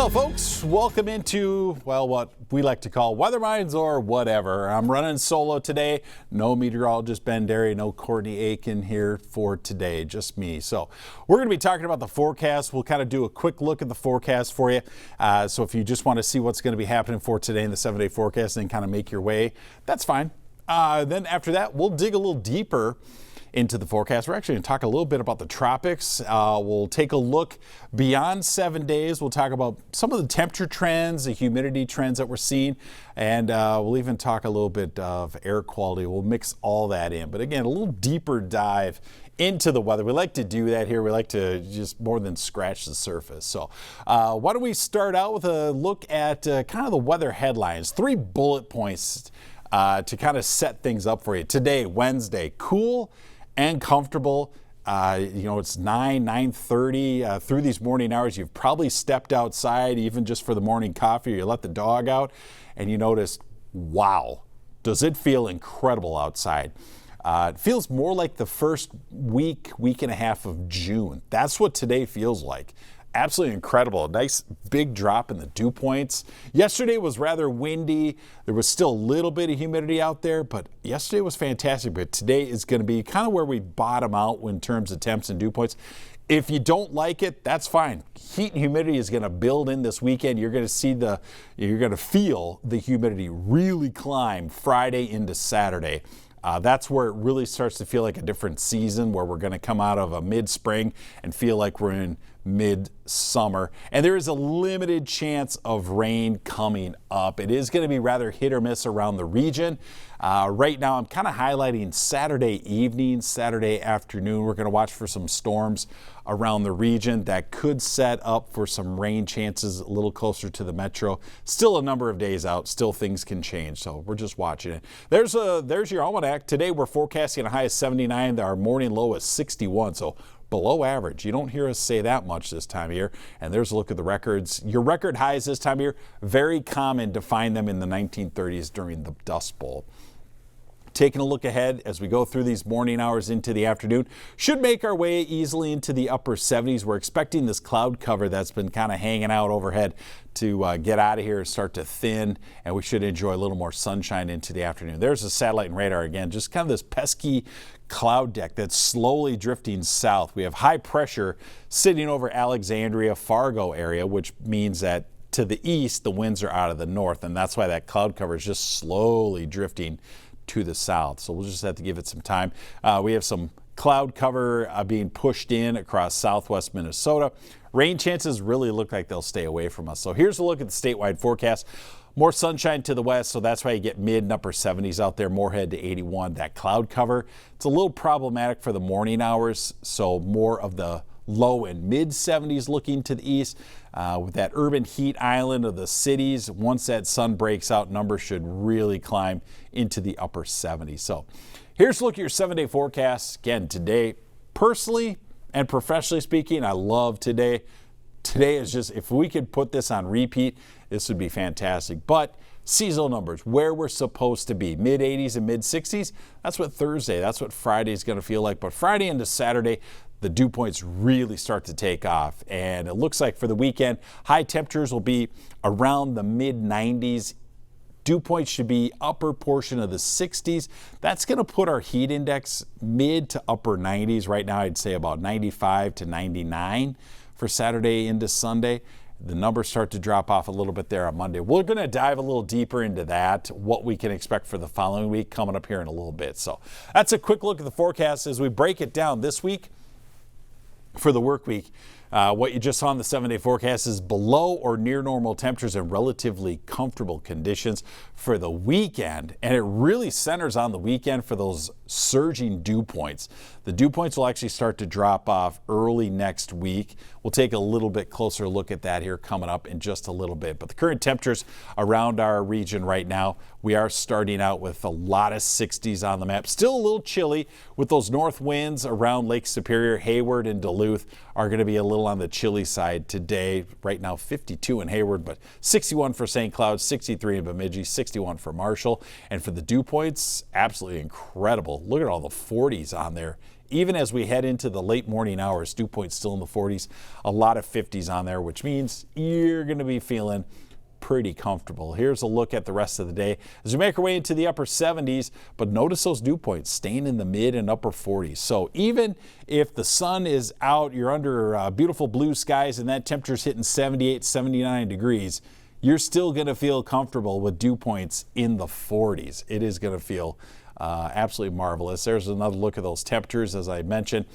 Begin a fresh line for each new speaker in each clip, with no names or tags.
Hello folks, welcome into, well, what we like to call Weather Minds or whatever. I'm running solo today. No meteorologist Ben Derry, no Courtney Aiken here for today, just me. So we're going to be talking about the forecast. We'll kind of do a quick look at the forecast for you. So if you just want to see what's going to be happening for today in the 7-day forecast and kind of make your way, that's fine. Then after that, we'll dig a little deeper into the forecast. We're actually going to talk a little bit about the tropics. We'll take a look beyond 7 days. We'll talk about some of the temperature trends, the humidity trends that we're seeing, and we'll even talk a little bit of air quality. We'll mix all that in. But again, a little deeper dive into the weather. We like to do that here. We like to just more than scratch the surface. So why don't we start out with a look at kind of the weather headlines. 3 bullet points to kind of set things up for you. Today, Wednesday, cool and comfortable. It's 9:30 through these morning hours. You've probably stepped outside even just for the morning coffee, or you let the dog out and you notice, wow, does it feel incredible outside. It feels more like the first week and a half of June. That's what today feels like. Absolutely incredible. A nice big drop in the dew points. Yesterday was rather windy. There was still a little bit of humidity out there, but yesterday was fantastic. But today is going to be kind of where we bottom out in terms of temps and dew points. If you don't like it, that's fine. Heat and humidity is going to build in this weekend. You're going to feel the humidity really climb Friday into Saturday. That's where it really starts to feel like a different season, where we're going to come out of a mid-spring and feel like we're in mid-summer. And there is a limited chance of rain coming up. It is going to be rather hit or miss around the region. Right now, I'm kind of highlighting Saturday evening, Saturday afternoon. We're going to watch for some storms around the region that could set up for some rain chances a little closer to the metro. Still a number of days out. Still things can change, so we're just watching it. There's your almanac. Today we're forecasting a high of 79. Our morning low is 61, so below average. You don't hear us say that much this time of year. And there's a look at the records. Your record highs this time of year, very common to find them in the 1930s during the Dust Bowl. Taking a look ahead as we go through these morning hours into the afternoon, should make our way easily into the upper 70s. We're expecting this cloud cover that's been kind of hanging out overhead to get out of here and start to thin, and we should enjoy a little more sunshine into the afternoon. There's the satellite and radar again, just kind of this pesky cloud deck that's slowly drifting south. We have high pressure sitting over Alexandria, Fargo area, which means that to the east, the winds are out of the north, and that's why that cloud cover is just slowly drifting to the south. So we'll just have to give it some time. We have some cloud cover being pushed in across southwest Minnesota. Rain chances really look like they'll stay away from us. So here's a look at the statewide forecast. More sunshine to the west, so that's why you get mid and upper 70s out there. Moorhead to 81. That cloud cover, it's a little problematic for the morning hours, so more of the low and mid 70s looking to the east. With that urban heat island of the cities, once that sun breaks out, numbers should really climb into the upper 70s. So here's a look at your 7-day forecast. Again, today, personally and professionally speaking, I love today. Today is just, if we could put this on repeat, this would be fantastic. But seasonal numbers, where we're supposed to be, mid 80s and mid 60s, that's what Thursday, that's what Friday is going to feel like. But Friday into Saturday, the dew points really start to take off. And it looks like for the weekend, high temperatures will be around the mid 90s. Dew points should be upper portion of the 60s. That's going to put our heat index mid to upper 90s. Right now, I'd say about 95 to 99 for Saturday into Sunday. The numbers start to drop off a little bit there on Monday. We're going to dive a little deeper into that, what we can expect for the following week coming up here in a little bit. So that's a quick look at the forecast as we break it down this week. For the work week, what you just saw in the 7-day forecast is below or near normal temperatures and relatively comfortable conditions for the weekend. And it really centers on the weekend for those surging dew points. The dew points will actually start to drop off early next week. We'll take a little bit closer look at that here coming up in just a little bit. But the current temperatures around our region right now, we are starting out with a lot of 60s on the map. Still a little chilly with those north winds around Lake Superior, Hayward, and Duluth are going to be a little on the chilly side today. Right now 52 in Hayward, but 61 for St. Cloud, 63 in Bemidji, 61 for Marshall. And for the dew points, absolutely incredible. Look at all the 40s on there even as we head into the late morning hours, dew points still in the 40s, a lot of 50s on there, which means you're going to be feeling pretty comfortable. Here's a look at the rest of the day as we make our way into the upper 70s, but notice those dew points staying in the mid and upper 40s. So even if the sun is out, you're under beautiful blue skies and that temperature's hitting 78, 79 degrees, you're still going to feel comfortable with dew points in the 40s. It is going to feel absolutely marvelous. There's another look at those temperatures. As I mentioned,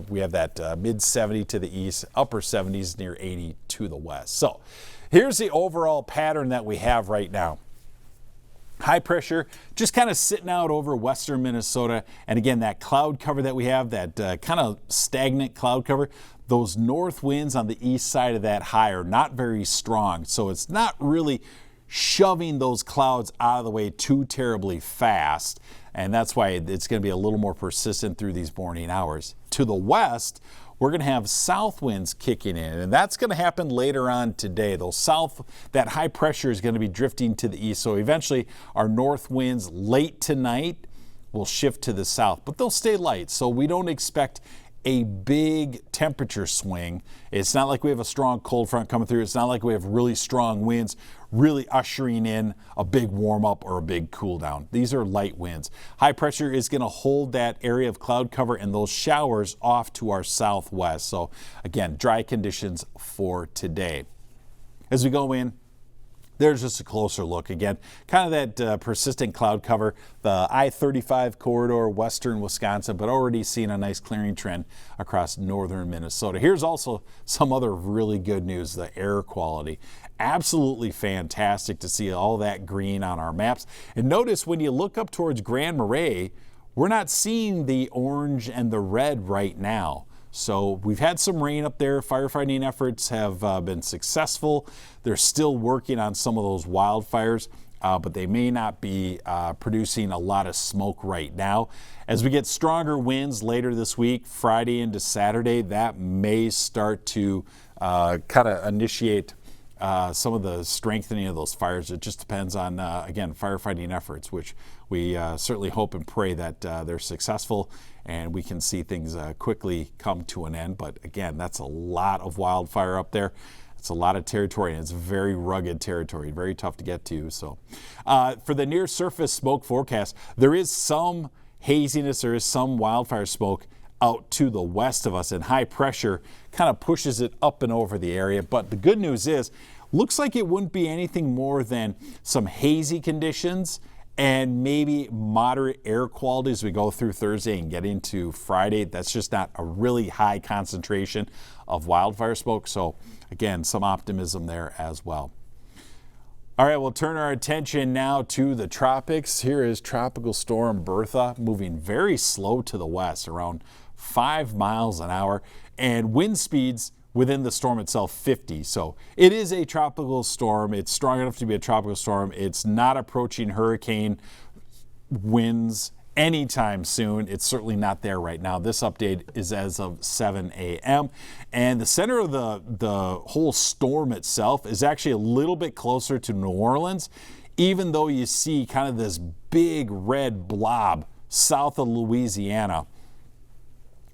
we have that mid 70 to the east, upper 70s near 80 to the west. So here's the overall pattern that we have right now. High pressure just kind of sitting out over western Minnesota. And again, that cloud cover that we have, that kind of stagnant cloud cover, those north winds on the east side of that high are not very strong. So it's not really shoving those clouds out of the way too terribly fast. And that's why it's going to be a little more persistent through these morning hours. To the west, we're going to have south winds kicking in, and that's going to happen later on today. That high pressure is going to be drifting to the east, so eventually our north winds late tonight will shift to the south, but they'll stay light, so we don't expect a big temperature swing. It's not like we have a strong cold front coming through. It's not like we have really strong winds really ushering in a big warm up or a big cool down. These are light winds. High pressure is going to hold that area of cloud cover and those showers off to our southwest. So again, dry conditions for today. As we go in, there's just a closer look again, kind of that persistent cloud cover, the I-35 corridor, western Wisconsin, but already seeing a nice clearing trend across northern Minnesota. Here's also some other really good news, the air quality. Absolutely fantastic to see all that green on our maps. And notice when you look up towards Grand Marais, we're not seeing the orange and the red right now. So we've had some rain up there. Firefighting efforts have been successful. They're still working on some of those wildfires, but they may not be producing a lot of smoke right now. As we get stronger winds later this week, Friday into Saturday, that may start to kind of initiate some of the strengthening of those fires. It just depends on, again, firefighting efforts, which we certainly hope and pray that they're successful and we can see things quickly come to an end. But again, that's a lot of wildfire up there. It's a lot of territory, and it's very rugged territory, very tough to get to. So for the near surface smoke forecast, there is some haziness, there is some wildfire smoke out to the west of us, and high pressure kind of pushes it up and over the area. But the good news is, looks like it wouldn't be anything more than some hazy conditions and maybe moderate air quality as we go through Thursday and get into Friday. That's just not a really high concentration of wildfire smoke. So again, some optimism there as well. All right, we'll turn our attention now to the tropics. Here is Tropical Storm Bertha moving very slow to the west, around 5 miles an hour, and wind speeds within the storm itself 50. So it is a tropical storm. It's strong enough to be a tropical storm. It's not approaching hurricane winds anytime soon. It's certainly not there right now. This update is as of 7 a.m. And the center of the whole storm itself is actually a little bit closer to New Orleans, even though you see kind of this big red blob south of Louisiana.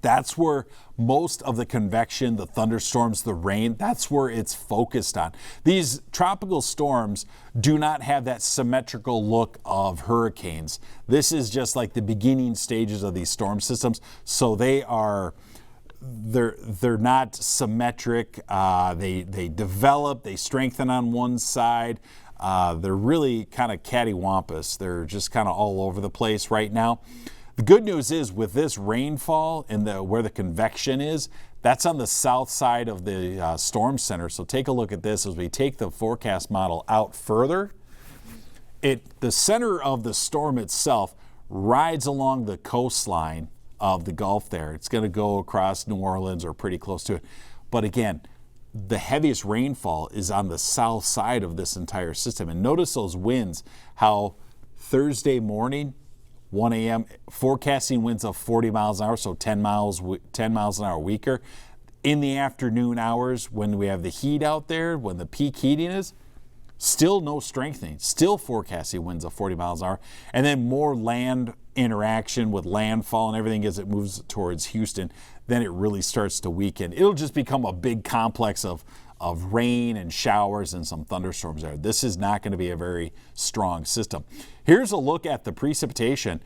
That's where most of the convection, the thunderstorms, the rain, that's where it's focused on. These tropical storms do not have that symmetrical look of hurricanes. This is just like the beginning stages of these storm systems. So they're not symmetric. They develop, they strengthen on one side. They're really kind of cattywampus. They're just kind of all over the place right now. The good news is with this rainfall and where the convection is, that's on the south side of the storm center. So take a look at this as we take the forecast model out further. The center of the storm itself rides along the coastline of the Gulf there. It's going to go across New Orleans or pretty close to it. But again, the heaviest rainfall is on the south side of this entire system. And notice those winds, how Thursday morning, 1 a.m., forecasting winds of 40 miles an hour, so 10 miles an hour weaker. In the afternoon hours, when we have the heat out there, when the peak heating is, still no strengthening, still forecasting winds of 40 miles an hour. And then more land interaction with landfall and everything as it moves towards Houston, then it really starts to weaken. It'll just become a big complex of rain and showers and some thunderstorms there. This is not going to be a very strong system. Here's a look at the precipitation,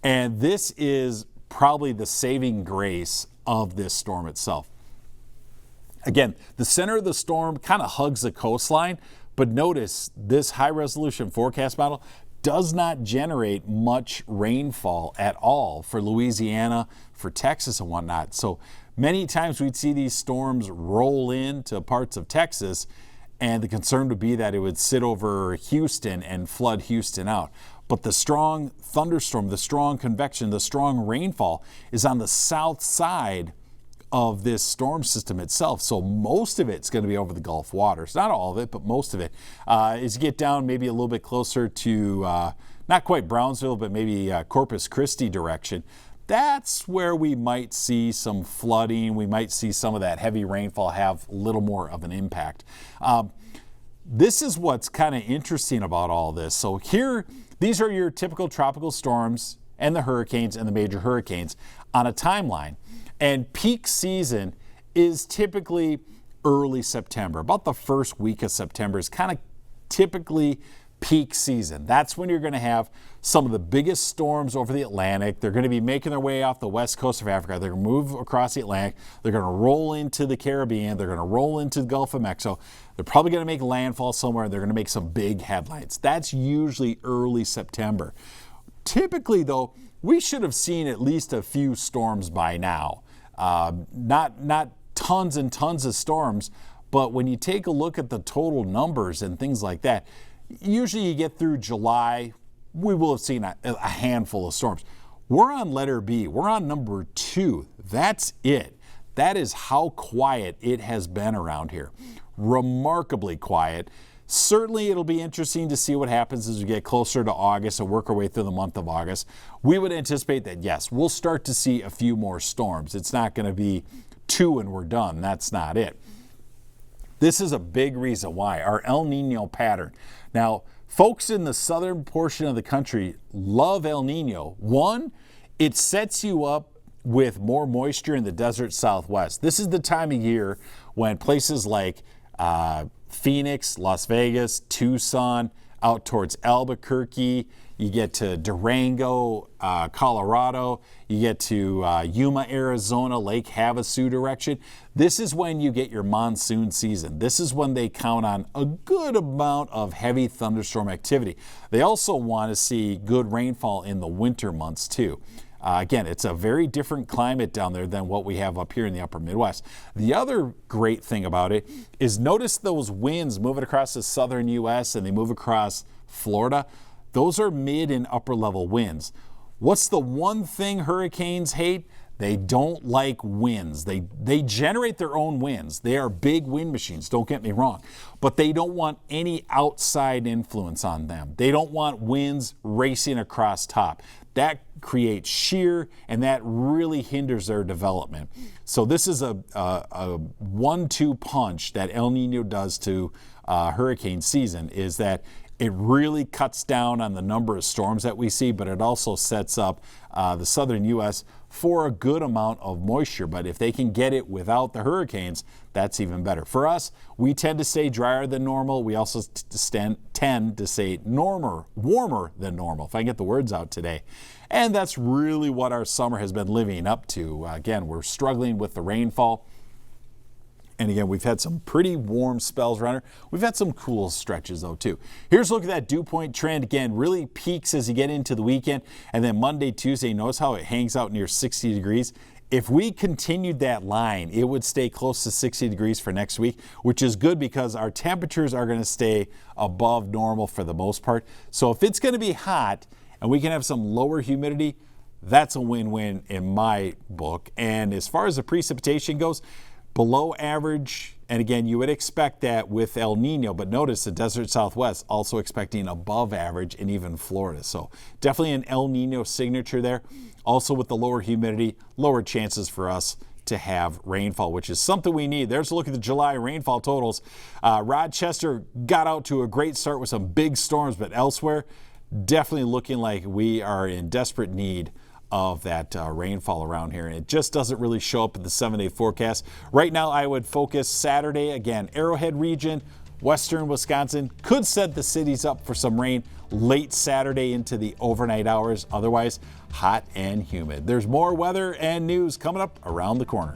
and this is probably the saving grace of this storm itself. Again, the center of the storm kind of hugs the coastline, but notice this high resolution forecast model does not generate much rainfall at all for Louisiana, for Texas and whatnot. So many times we'd see these storms roll into parts of Texas, and the concern would be that it would sit over Houston and flood Houston out. But the strong thunderstorm, the strong convection, the strong rainfall is on the south side of this storm system itself. So most of it's going to be over the Gulf waters. Not all of it, but most of it. As you get down maybe a little bit closer to, not quite Brownsville, but maybe Corpus Christi direction, that's where we might see some flooding. We might see some of that heavy rainfall have a little more of an impact. This is what's kind of interesting about all this. So here, these are your typical tropical storms and the hurricanes and the major hurricanes on a timeline. And peak season is typically early September. About the first week of September is kind of typically peak season. That's when you're going to have some of the biggest storms over the Atlantic. They're going to be making their way off the west coast of Africa. They're going to move across the Atlantic. They're going to roll into the Caribbean. They're going to roll into the Gulf of Mexico. They're probably going to make landfall somewhere. They're going to make some big headlines. That's usually early September. Typically, though, we should have seen at least a few storms by now. Not tons and tons of storms, but when you take a look at the total numbers and things like that, usually you get through July, we will have seen a handful of storms. We're on letter B. We're on number 2. That's it. That is how quiet it has been around here. Remarkably quiet. Certainly it'll be interesting to see what happens as we get closer to August and work our way through the month of August. We would anticipate that, yes, we'll start to see a few more storms. It's not going to be 2 and we're done. That's not it. This is a big reason why. Our El Nino pattern. Now, folks in the southern portion of the country love El Nino. One, it sets you up with more moisture in the desert Southwest. This is the time of year when places like Phoenix, Las Vegas, Tucson, out towards Albuquerque, you get to Durango, Colorado, you get to Yuma, Arizona, Lake Havasu direction. This is when you get your monsoon season. This is when they count on a good amount of heavy thunderstorm activity. They also want to see good rainfall in the winter months too. Again, it's a very different climate down there than what we have up here in the upper Midwest. The other great thing about it is notice those winds moving across the southern U.S. and they move across Florida. Those are mid and upper level winds. What's the one thing hurricanes hate? They don't like winds. They generate their own winds. They are big wind machines, don't get me wrong. But they don't want any outside influence on them. They don't want winds racing across top. That creates shear, and that really hinders their development. So this is a 1-2 punch that El Nino does to hurricane season, is that it really cuts down on the number of storms that we see, but it also sets up the southern U.S. for a good amount of moisture. But if they can get it without the hurricanes, that's even better. For us, we tend to stay drier than normal. We also tend to stay warmer than normal, if I can get the words out today. And that's really what our summer has been living up to. Again, we're struggling with the rainfall. And again, we've had some pretty warm spells around here. We've had some cool stretches though too. Here's a look at that dew point trend. Again, really peaks as you get into the weekend. And then Monday, Tuesday, notice how it hangs out near 60 degrees. If we continued that line, it would stay close to 60 degrees for next week, which is good because our temperatures are going to stay above normal for the most part. So if it's going to be hot and we can have some lower humidity, that's a win-win in my book. And as far as the precipitation goes, below average, and again, you would expect that with El Nino, but notice the desert Southwest also expecting above average and even Florida. So definitely an El Nino signature there. Also with the lower humidity, lower chances for us to have rainfall, which is something we need. There's a look at the July rainfall totals. Rochester got out to a great start with some big storms, but elsewhere, definitely looking like we are in desperate need of that rainfall around here, and it just doesn't really show up in the 7-day forecast. Right now I would focus Saturday, again, Arrowhead region, western Wisconsin, could set the cities up for some rain late Saturday into the overnight hours. Otherwise, hot and humid. There's more weather and news coming up around the corner.